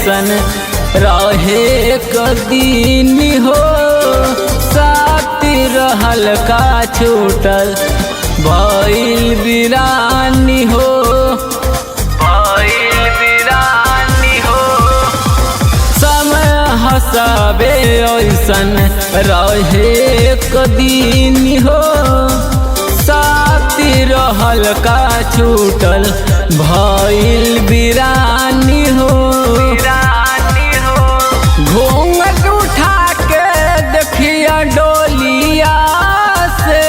ऐसन रहे कदीन हो, साथी रहल का छूटल भइल वीरानी हो, भइल वीरानी हो। समय हसाबे ऐसन रहे कदीन हो, साथी रहल का छूटल भइल वीरानी हो। घूंघट उठा के देखिया डोलिया से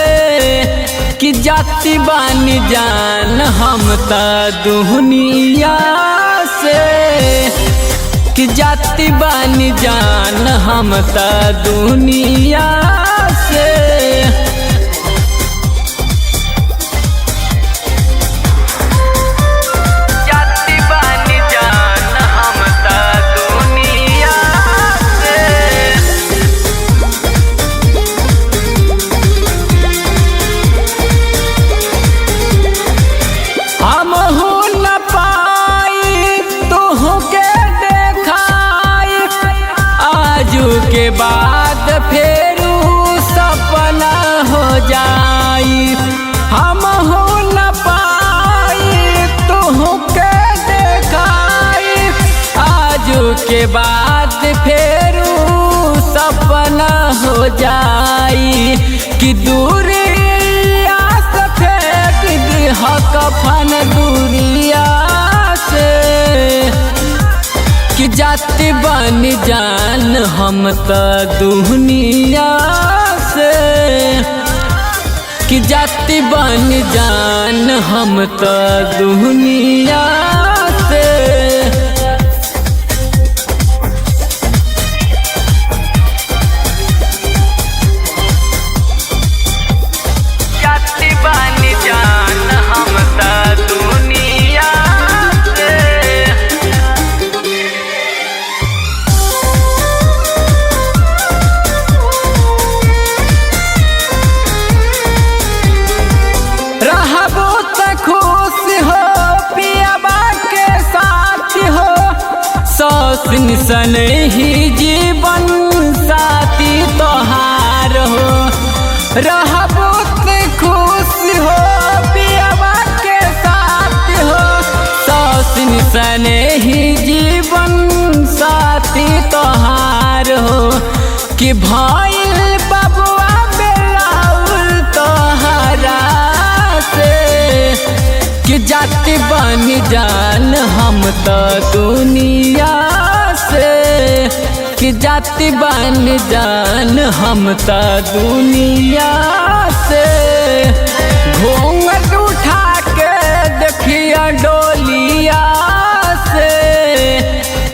कि जाति बानी जान हम त दुनिया से, कि जाति बानी जान हम त दुनिया से। के बाद फेरू सपना हो जाई, हम हो न पाई तुहू के देखाई। आज के बाद फेरू सपना हो जाई कि दूरिया से फेंक दिह कफन दूरिया से, कि जाति बन जान हम त दुनिया से, कि जाति बन जान हम त दुनिया से। जाति बन जान हम त दुनिया से। रहबो त खुश हो पियाबा के साथ हो, सौसिन सन ही जीवन साथी तोहार हो। रहबो त खुश हो पियाबा के साथ हो, सौसिन सन ही जीवन साथी तोहार हो। कि भइल बबुआ बेलाउल तोहरा से, कि जाति बन जान हम त दुनिया से, कि जाति बन जान हम त दुनिया से। घूंघट उठा के देखिया डोलिया से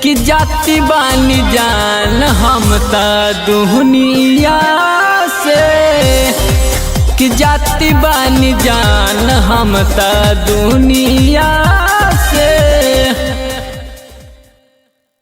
कि जाति बन जान हम त दुनिया से, कि जाति बन जान हम त दुनिया